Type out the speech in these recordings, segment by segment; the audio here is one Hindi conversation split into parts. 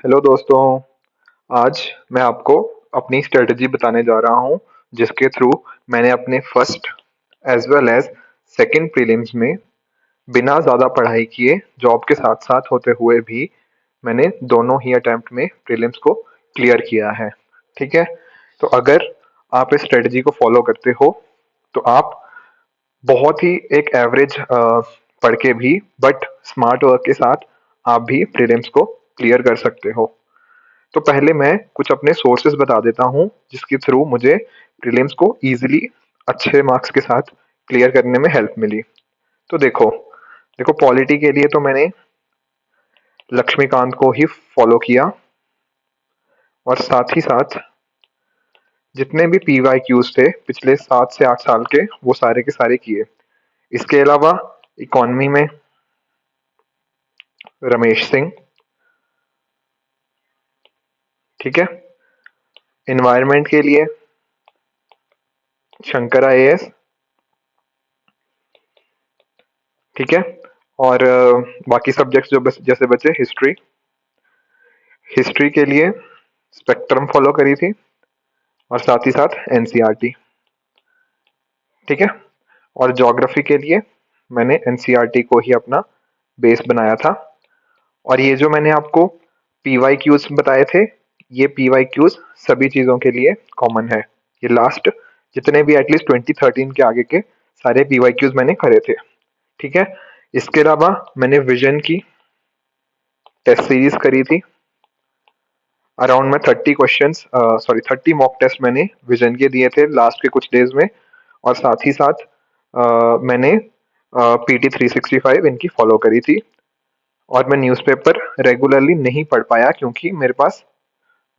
हेलो दोस्तों। आज मैं आपको अपनी स्ट्रेटजी बताने जा रहा हूँ जिसके थ्रू मैंने अपने first as well as second prelims में बिना ज़्यादा पढ़ाई किए जॉब के साथ साथ होते हुए भी मैंने दोनों ही अटेम्प्ट में प्रीलिम्स को क्लियर किया है। ठीक है। तो अगर आप इस स्ट्रेटजी को फॉलो करते हो तो आप बहुत ही एक एवरेज पढ़ के भी बट स्मार्ट वर्क के साथ आप भी प्रीलिम्स को क्लियर कर सकते हो। तो पहले मैं कुछ अपने सोर्सेज बता देता हूँ जिसके थ्रू मुझे प्रीलिम्स को इजीली अच्छे मार्क्स के साथ क्लियर करने में हेल्प मिली। तो देखो देखो पॉलिटी के लिए तो मैंने लक्ष्मीकांत को ही फॉलो किया और साथ ही साथ जितने भी पीवाई क्यूज थे पिछले 7 से 8 साल के वो सारे के सारे किए। इसके अलावा इकॉनमी में रमेश सिंह। ठीक है। इन्वायरमेंट के लिए शंकर आईएएस। ठीक है। और बाकी सब्जेक्ट्स जो बस जैसे बचे हिस्ट्री। हिस्ट्री के लिए स्पेक्ट्रम फॉलो करी थी और साथ ही साथ एनसीईआरटी। ठीक है। और ज्योग्राफी के लिए मैंने एनसीईआरटी को ही अपना बेस बनाया था। और ये जो मैंने आपको पीवाई क्यूज बताए थे ये पीवाई क्यूज सभी चीजों के लिए कॉमन है। ये लास्ट जितने भी एटलीस्ट 2013 के आगे के सारे पीवाई क्यूज मैंने करे थे। ठीक है। इसके अलावा मैंने विजन की टेस्ट सीरीज करी थी। अराउंड में 30 मॉक टेस्ट मैंने विजन के दिए थे लास्ट के कुछ डेज में। और साथ ही साथ मैंने PT 365 इनकी फॉलो करी थी। और मैं न्यूज़पेपर रेगुलरली नहीं पढ़ पाया क्योंकि मेरे पास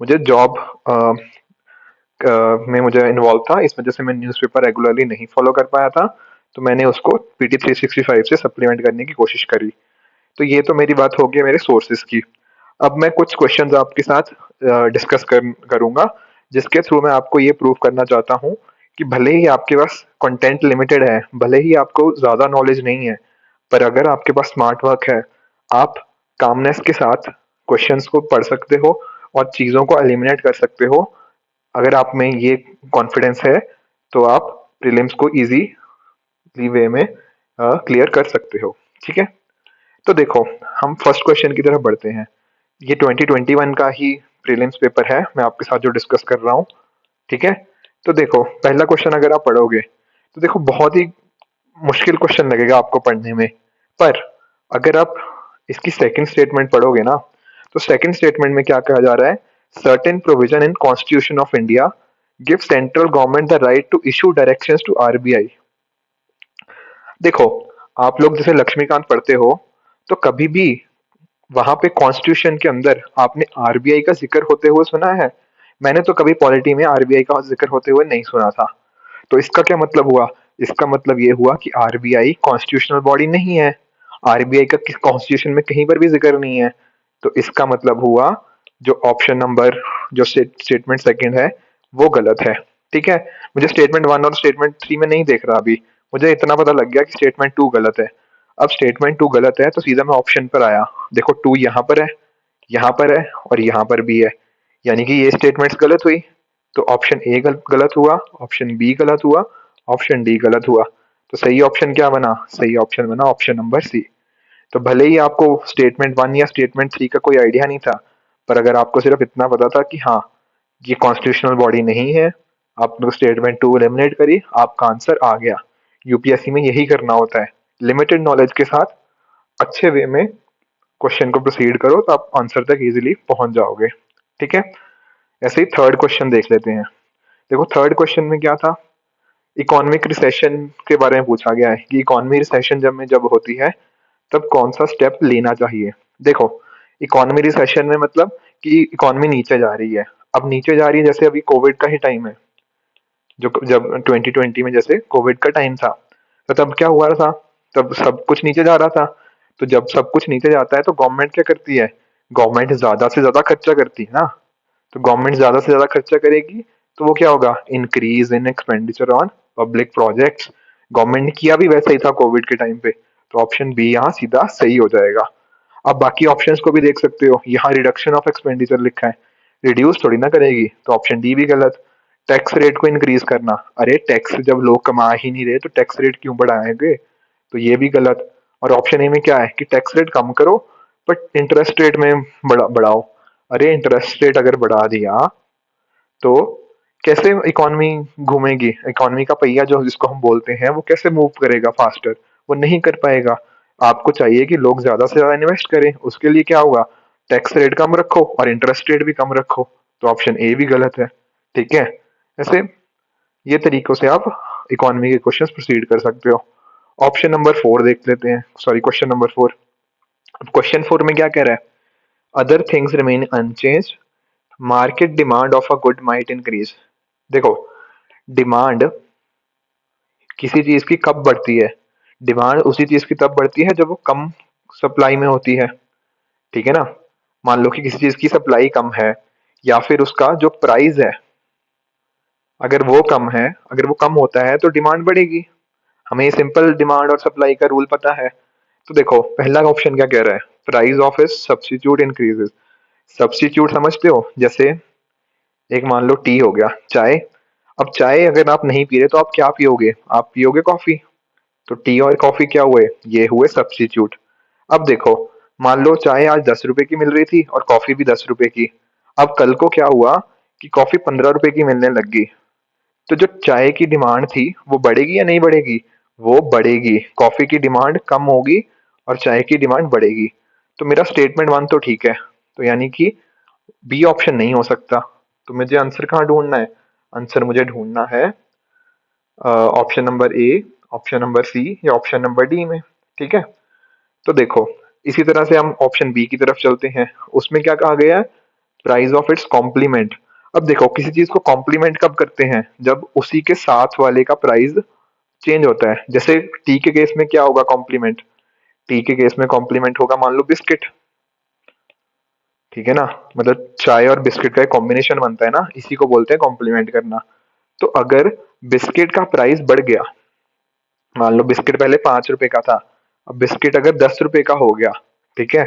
मुझे जॉब में मुझे इन्वॉल्व था, इस वजह से मैं न्यूज़पेपर रेगुलरली नहीं फॉलो कर पाया था। तो मैंने उसको PT 365 से सप्लीमेंट करने की कोशिश करी। तो ये तो मेरी बात होगी मेरे सोर्सेज की। अब मैं कुछ क्वेश्चंस आपके साथ डिस्कस करूंगा जिसके थ्रू मैं आपको ये प्रूव करना चाहता हूँ कि भले ही आपके पास कंटेंट लिमिटेड है, भले ही आपको ज्यादा नॉलेज नहीं है, पर अगर आपके पास स्मार्ट वर्क है आप कामनेस के साथ क्वेश्चंस को पढ़ सकते हो और चीजों को एलिमिनेट कर सकते हो। अगर आप में ये कॉन्फिडेंस है तो आप प्रीलिम्स को इजीली वे में क्लियर कर सकते हो। ठीक है। तो देखो हम फर्स्ट क्वेश्चन की तरफ बढ़ते हैं। ये 2021 का ही प्रीलिम्स पेपर है मैं आपके साथ जो डिस्कस कर रहा हूँ। ठीक है। तो देखो पहला क्वेश्चन अगर आप पढ़ोगे तो देखो बहुत ही मुश्किल क्वेश्चन लगेगा आपको पढ़ने में। पर अगर आप इसकी सेकंड स्टेटमेंट पढ़ोगे ना तो सेकंड स्टेटमेंट में क्या कहा जा रहा है, certain provision in constitution of India give central government the right to issue directions to RBI. देखो आप लोग जैसे लक्ष्मीकांत पढ़ते हो तो कभी भी वहां पे कॉन्स्टिट्यूशन के अंदर आपने आरबीआई का जिक्र होते हुए सुना है? मैंने तो कभी पॉलिटी में आरबीआई का जिक्र होते हुए नहीं सुना था। तो इसका क्या मतलब हुआ? इसका मतलब ये हुआ कि आरबीआई कॉन्स्टिट्यूशनल बॉडी नहीं है। आरबीआई का किस कॉन्स्टिट्यूशन में कहीं पर भी जिक्र नहीं है। तो इसका मतलब हुआ जो ऑप्शन नंबर जो स्टेटमेंट सेकंड है वो गलत है। ठीक है। मुझे स्टेटमेंट 1 और स्टेटमेंट 3 में नहीं देख रहा अभी, मुझे इतना पता लग गया कि स्टेटमेंट 2 गलत है। अब स्टेटमेंट 2 गलत है तो सीधा मैं ऑप्शन पर आया। देखो 2 यहाँ पर है, यहाँ पर है और यहाँ पर भी है, यानी कि ये स्टेटमेंट्स गलत हुई। तो ऑप्शन ए गलत हुआ, ऑप्शन बी गलत हुआ, ऑप्शन डी गलत हुआ। तो सही ऑप्शन क्या बना? सही ऑप्शन बना ऑप्शन नंबर सी। तो भले ही आपको स्टेटमेंट 1 या स्टेटमेंट 3 का कोई आइडिया नहीं था, पर अगर आपको सिर्फ इतना पता था कि हाँ ये कॉन्स्टिट्यूशनल बॉडी नहीं है, आपने स्टेटमेंट 2 एलिमिनेट करी, आपका आंसर आ गया। यूपीएससी में यही करना होता है, लिमिटेड नॉलेज के साथ अच्छे वे में क्वेश्चन को प्रोसीड करो तो आप आंसर तक इजीली पहुंच जाओगे। ठीक है। ऐसे ही थर्ड क्वेश्चन देख लेते हैं। देखो थर्ड क्वेश्चन में क्या था, इकोनॉमिक रिसेशन के बारे में पूछा गया है कि इकोनॉमी रिसेशन जब होती है तब कौन सा स्टेप लेना चाहिए। देखो इकोनॉमी रिसेशन में मतलब कि इकोनॉमी नीचे जा रही है। अब नीचे जा रही है जैसे अभी कोविड का ही टाइम है, जो जब 2020 में जैसे कोविड का टाइम था तो तब क्या हुआ था, तब सब कुछ नीचे जा रहा था। तो जब सब कुछ नीचे जाता है तो गवर्नमेंट क्या करती है, गवर्नमेंट ज्यादा से ज्यादा खर्चा करती है ना। तो गवर्नमेंट ज्यादा से ज्यादा खर्चा करेगी तो वो क्या होगा, increase in expenditure on public projects. Government ने किया भी वैसा ही था कोविड के टाइम पे। तो ऑप्शन बी यहाँ सीधा सही हो जाएगा। आप बाकी ऑप्शंस को भी देख सकते हो, यहाँ रिडक्शन ऑफ एक्सपेंडिचर लिखा है, रिड्यूस थोड़ी ना करेगी, तो ऑप्शन डी भी गलत। टैक्स रेट को इंक्रीज करना, अरे टैक्स जब लोग कमा ही नहीं रहे तो टैक्स रेट क्यों बढ़ाएंगे, तो ये भी गलत। और ऑप्शन ए में क्या है कि टैक्स रेट कम करो बट इंटरेस्ट रेट में बढ़ाओ। अरे इंटरेस्ट रेट अगर बढ़ा दिया तो कैसे इकोनॉमी घूमेगी, इकोनॉमी का पहिया जो जिसको हम बोलते हैं वो कैसे मूव करेगा फास्टर, वो नहीं कर पाएगा। आपको चाहिए कि लोग ज्यादा से ज्यादा इन्वेस्ट करें, उसके लिए क्या होगा, टैक्स रेट कम रखो और इंटरेस्ट रेट भी कम रखो, तो ऑप्शन ए भी गलत है। ठीक है, ऐसे ये तरीकों से आप इकोनॉमी के क्वेश्चंस प्रोसीड कर सकते हो। ऑप्शन नंबर 4 देख लेते हैं, सॉरी क्वेश्चन नंबर 4। क्वेश्चन 4 में क्या कह रहा है, other things remain unchange, market demand of a good might increase. देखो, डिमांड किसी चीज की कब बढ़ती है, डिमांड उसी चीज की तब बढ़ती है जब वो कम सप्लाई में होती है। ठीक है ना, मान लो कि किसी चीज की सप्लाई कम है या फिर उसका जो प्राइस है अगर वो कम है, अगर वो कम होता है तो डिमांड बढ़ेगी। हमें सिंपल डिमांड और सप्लाई का रूल पता है। तो देखो पहला ऑप्शन क्या कह रहा है, price of A substitute increases. Substitute समझते हो, जैसे एक मान लो टी हो गया, चाय। अब चाय अगर आप नहीं पी रहे तो आप क्या पियोगे, आप पियोगे कॉफी। तो टी और कॉफी क्या हुए, ये हुए सब्स्टिट्यूट। अब देखो, मान लो चाय आज 10 रुपए की मिल रही थी और कॉफी भी 10 रुपए की। अब कल को क्या हुआ कि कॉफी 15 रुपए की मिलने लग गई, तो जो चाय की डिमांड थी वो बढ़ेगी या नहीं बढ़ेगी, वो बढ़ेगी। कॉफी की डिमांड कम होगी और चाय की डिमांड बढ़ेगी। तो मेरा स्टेटमेंट 1 तो ठीक है, तो यानी कि बी ऑप्शन नहीं हो सकता। तो मुझे आंसर कहाँ ढूंढना है, आंसर मुझे ढूंढना है option number A, option number C या ऑप्शन नंबर डी में। ठीक है, तो देखो इसी तरह से हम ऑप्शन बी की तरफ चलते हैं। उसमें क्या कहा गया है, प्राइस ऑफ इट्स कॉम्प्लीमेंट। अब देखो किसी चीज को कॉम्प्लीमेंट कब करते हैं, जब उसी के साथ वाले का प्राइस चेंज होता है। जैसे टी के केस में क्या होगा कॉम्प्लीमेंट, टी के केस में कॉम्प्लीमेंट होगा मान लो बिस्किट। ठीक है ना, मतलब चाय और बिस्किट का एक कॉम्बिनेशन बनता है ना, इसी को बोलते हैं कॉम्प्लीमेंट करना। तो अगर बिस्किट का प्राइस बढ़ गया, मान लो बिस्किट पहले 5 रुपए का था, अब बिस्किट अगर 10 रुपए का हो गया, ठीक है,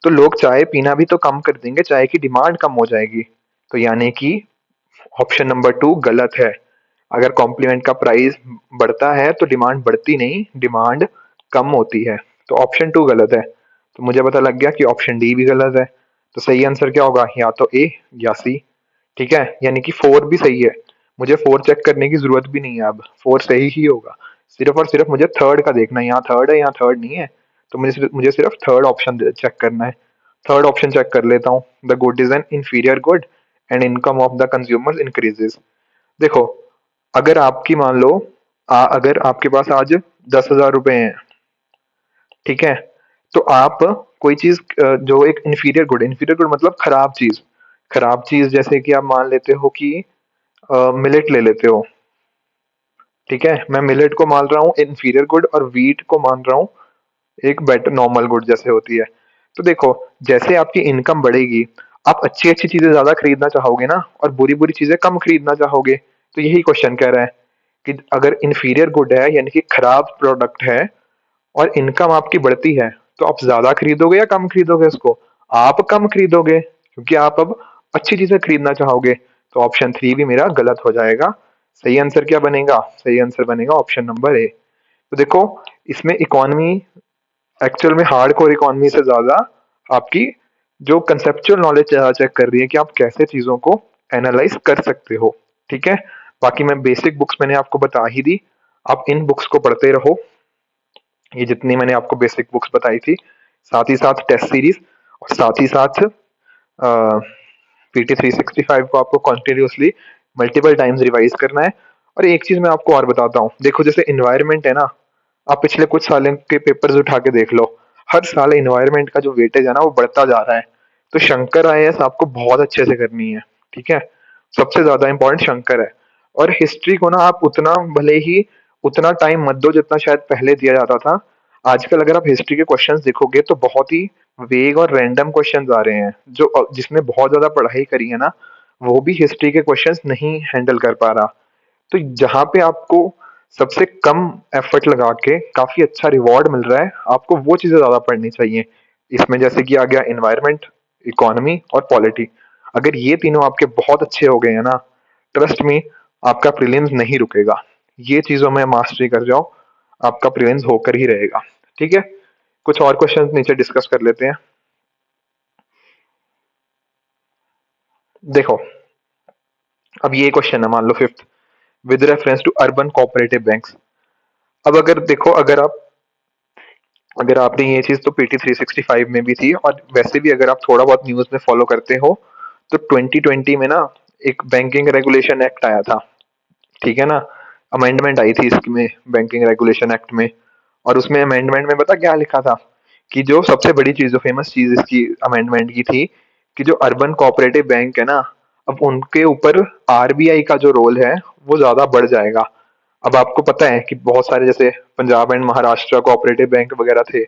तो लोग चाय पीना भी तो कम कर देंगे, चाय की डिमांड कम हो जाएगी। तो यानी कि ऑप्शन नंबर 2 गलत है। अगर कॉम्प्लीमेंट का प्राइस बढ़ता है तो डिमांड बढ़ती नहीं, डिमांड कम होती है। तो ऑप्शन 2 गलत है। तो मुझे पता लग गया कि ऑप्शन डी भी गलत है। तो सही आंसर क्या होगा, या तो ए या सी। ठीक है, यानी कि 4 भी सही है। मुझे 4 चेक करने की जरूरत भी नहीं है, अब 4 सही ही होगा। सिर्फ और सिर्फ मुझे थर्ड का देखना है, यहाँ थर्ड है यहाँ थर्ड नहीं है। तो मुझे सिर्फ थर्ड ऑप्शन चेक करना है। थर्ड ऑप्शन चेक कर लेता हूँ, the good is an inferior good and income of the consumer increases. देखो, अगर आपकी मान लो अगर आपके पास आज 10,000 रुपए हैं, ठीक है, तो आप कोई चीज जो एक इंफीरियर गुड मतलब खराब चीज, खराब चीज जैसे कि आप मान लेते हो कि मिलेट ले लेते हो। ठीक है, मैं मिलेट को मान रहा हूँ इंफीरियर गुड और वीट को मान रहा हूँ एक बेटर नॉर्मल गुड जैसे होती है। तो देखो, जैसे आपकी इनकम बढ़ेगी, आप अच्छी अच्छी चीजें ज्यादा खरीदना चाहोगे ना, और बुरी बुरी चीजें कम खरीदना चाहोगे। तो यही क्वेश्चन कह रहा है कि अगर इंफीरियर गुड है यानी कि खराब प्रोडक्ट है और इनकम आपकी बढ़ती है, तो आप ज्यादा खरीदोगे या कम खरीदोगे उसको, आप कम खरीदोगे क्योंकि आप अब अच्छी चीजें खरीदना चाहोगे। तो ऑप्शन 3 भी मेरा गलत हो जाएगा। सही आंसर क्या बनेगा, सही आंसर बनेगा ऑप्शन नंबर ए। तो देखो, इसमें इकोनॉमी एक्चुअल में हार्ड कोर इकोनॉमी से ज्यादा आपकी जो कंसेप्चुअल नॉलेज चेक कर रही है कि आप कैसे चीजों को एनालाइज कर सकते हो। ठीक है, बाकी मैं बेसिक बुक्स मैंने आपको बता ही दी, आप इन बुक्स को पढ़ते रहो, ये जितनी मैंने आपको बेसिक बुक्स बताई थी, साथ ही साथ टेस्ट सीरीज और साथ ही साथ PT 365 को आपको कॉन्टिन्यूसली मल्टीपल टाइम्स रिवाइज करना है। और एक चीज मैं आपको और बताता हूँ, देखो जैसे इन्वायरमेंट है ना, आप पिछले कुछ सालों के पेपर्स उठा के देख लो, हर साल इन्वायरमेंट का जो वेटेज है ना वो बढ़ता जा रहा है। तो शंकर आईएएस आपको बहुत अच्छे से करनी है। ठीक है, सबसे ज्यादा इंपॉर्टेंट शंकर है। और हिस्ट्री को ना आप उतना भले ही उतना टाइम मत दो जितना शायद पहले दिया जाता था। आजकल अगर आप हिस्ट्री के क्वेश्चंस देखोगे तो बहुत ही वेग और रैंडम क्वेश्चंस आ रहे हैं, जो जिसने बहुत ज्यादा पढ़ाई करी है ना, वो भी हिस्ट्री के क्वेश्चंस नहीं हैंडल कर पा रहा। तो जहां पे आपको सबसे कम एफर्ट लगा के काफी अच्छा रिवॉर्ड मिल रहा है, आपको वो चीजें ज्यादा पढ़नी चाहिए। इसमें जैसे कि आ गया एनवायरनमेंट, इकोनॉमी और पॉलिटी। अगर ये तीनों आपके बहुत अच्छे हो गए हैं ना, ट्रस्ट मी, आपका प्रीलिम्स नहीं रुकेगा। ये चीजों में मास्टरी कर जाओ, आपका प्रीलिम्स होकर ही रहेगा। ठीक है, कुछ और क्वेश्चंस नीचे डिस्कस कर लेते हैं। देखो, अब ये क्वेश्चन है, मान लो fifth, with reference to urban cooperative banks. अब अगर देखो, अगर आपने ये चीज तो पीटी 365 में भी थी, और वैसे भी अगर आप थोड़ा बहुत न्यूज में फॉलो करते हो, तो 2020 में ना एक बैंकिंग रेगुलेशन एक्ट आया था। ठीक है ना, अमेंडमेंट आई थी इसमें, बैंकिंग रेगुलेशन एक्ट में। और उसमें अमेंडमेंट में पता क्या लिखा था, कि जो सबसे बड़ी चीज, जो फेमस चीज इसकी अमेंडमेंट की थी, कि जो अर्बन कोऑपरेटिव बैंक है ना, अब उनके ऊपर आरबीआई का जो रोल है वो ज्यादा बढ़ जाएगा। अब आपको पता है कि बहुत सारे जैसे Punjab and Maharashtra cooperative bank वगैरह थे,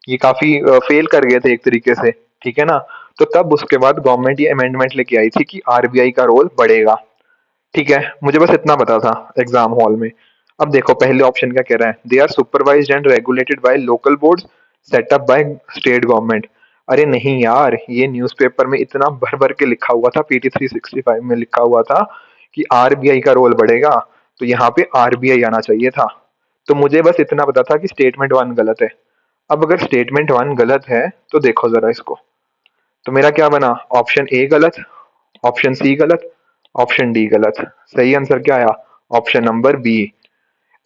ये काफी फेल कर गए थे एक तरीके से। ठीक है ना, तो तब उसके बाद गवर्नमेंट ये अमेंडमेंट लेके आई थी कि आरबीआई का रोल बढ़ेगा। ठीक है, मुझे बस इतना पता था एग्जाम हॉल में। अब देखो पहले ऑप्शन क्या कह रहा है, they are supervised and regulated by local boards set up by state government. अरे नहीं यार, ये न्यूज़पेपर में इतना भर भर के लिखा हुआ था, पीटी 365 में लिखा हुआ था कि आरबीआई का रोल बढ़ेगा, तो यहाँ पे आरबीआई आना चाहिए था। तो मुझे बस इतना पता था कि स्टेटमेंट वन गलत है। अब अगर स्टेटमेंट वन गलत है तो देखो जरा इसको, तो मेरा क्या बना, ऑप्शन ए गलत, ऑप्शन सी गलत, ऑप्शन डी गलत। सही आंसर क्या आया, ऑप्शन नंबर बी।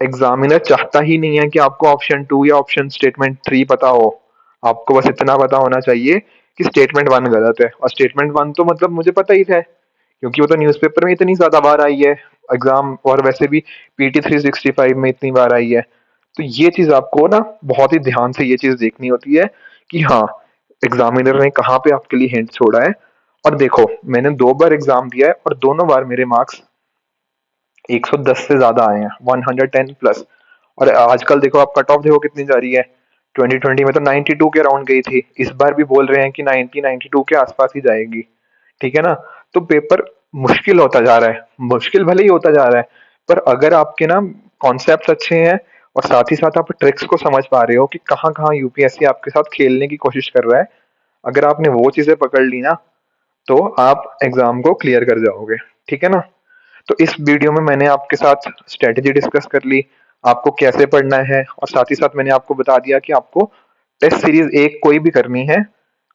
एग्जामिनर चाहता ही नहीं है कि आपको ऑप्शन टू या ऑप्शन स्टेटमेंट थ्री पता हो। आपको बस इतना पता होना चाहिए कि स्टेटमेंट वन गलत है, और स्टेटमेंट वन तो मतलब मुझे पता ही था, क्योंकि वो तो न्यूज़पेपर में इतनी ज्यादा बार आई है एग्जाम, और वैसे भी पीटी 365 में इतनी बार आई है। तो ये चीज आपको ना बहुत ही ध्यान से ये चीज देखनी होती है, कि हाँ, एग्जामिनर ने कहाँ पे आपके लिए हिंट छोड़ा है। और देखो, मैंने 2 बार एग्जाम दिया है और दोनों बार मेरे मार्क्स 110 से ज्यादा आए हैं, 110 प्लस। और आजकल देखो आप कट ऑफ देखो कितनी जा रही है, 2020 में तो 92 के अराउंड गई थी, इस बार भी बोल रहे हैं कि 90 92 के आसपास ही जाएगी। ठीक है ना, तो पेपर मुश्किल होता जा रहा है, मुश्किल भले ही होता जा रहा है, पर अगर आपके ना कॉन्सेप्ट्स अच्छे हैं, और साथ ही साथ आप ट्रिक्स को समझ पा रहे हो कि कहाँ कहाँ यूपीएससी आपके साथ खेलने की कोशिश कर रहा है, अगर आपने वो चीजें पकड़ ली ना, तो आप एग्जाम को क्लियर कर जाओगे। ठीक है ना, तो इस वीडियो में मैंने आपके साथ स्ट्रेटेजी डिस्कस कर ली, आपको कैसे पढ़ना है, और साथ ही साथ मैंने आपको बता दिया कि आपको टेस्ट सीरीज एक कोई भी करनी है,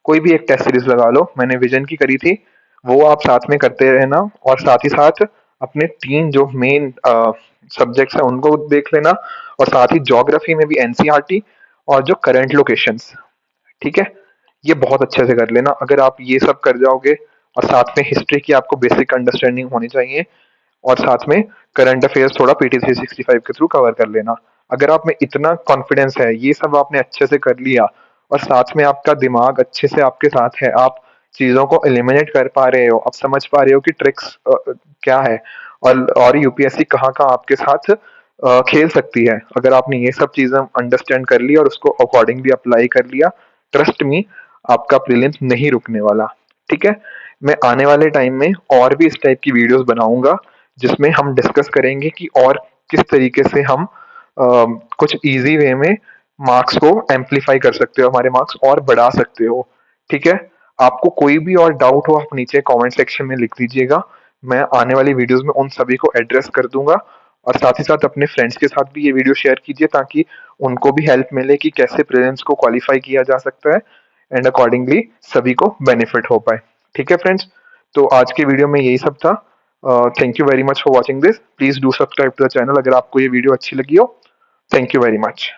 कोई भी एक टेस्ट सीरीज लगा लो। मैंने विजन की करी थी, वो आप साथ में करते रहना, और साथ ही साथ अपने 3 जो मेन सब्जेक्ट्स हैं उनको देख लेना, और साथ ही ज्योग्राफी में भी एनसीईआरटी और जो करंट लोकेशंस। ठीक है, ये बहुत अच्छे से कर लेना। अगर आप ये सब कर जाओगे, और साथ में हिस्ट्री की आपको बेसिक अंडरस्टैंडिंग होनी चाहिए, और साथ में करंट अफेयर्स थोड़ा पीटी 365 के थ्रू कवर कर लेना। अगर आप में इतना कॉन्फिडेंस है, ये सब आपने अच्छे से कर लिया, और साथ में आपका दिमाग अच्छे से आपके साथ है, आप चीजों को एलिमिनेट कर पा रहे हो, आप समझ पा रहे हो कि ट्रिक्स क्या है, और यूपीएससी कहाँ कहाँ आपके साथ खेल सकती है। अगर आपने ये सब चीजें अंडरस्टैंड कर ली और उसको अकॉर्डिंगली अप्लाई कर लिया, ट्रस्ट मी, आपका प्रीलिम्स नहीं रुकने वाला। ठीक है, मैं आने वाले टाइम में और भी इस टाइप की वीडियोस बनाऊंगा, जिसमें हम डिस्कस करेंगे कि और किस तरीके से हम कुछ इजी वे में मार्क्स को एम्पलीफाई कर सकते हो, हमारे मार्क्स और बढ़ा सकते हो। ठीक है, आपको कोई भी और डाउट हो आप नीचे कमेंट सेक्शन में लिख दीजिएगा, मैं आने वाली वीडियोस में उन सभी को एड्रेस कर दूंगा। और साथ ही साथ अपने फ्रेंड्स के साथ भी ये वीडियो शेयर कीजिए, ताकि उनको भी हेल्प मिले कि कैसे प्रीलिम्स को क्वालिफाई किया जा सकता है, एंड अकॉर्डिंगली सभी को बेनिफिट हो पाए। ठीक है फ्रेंड्स, तो आज के वीडियो में यही सब था। Thank you very much for watching this, please do subscribe to the channel अगर आपको ये वीडियो अच्छी लगी हो। Thank you very much.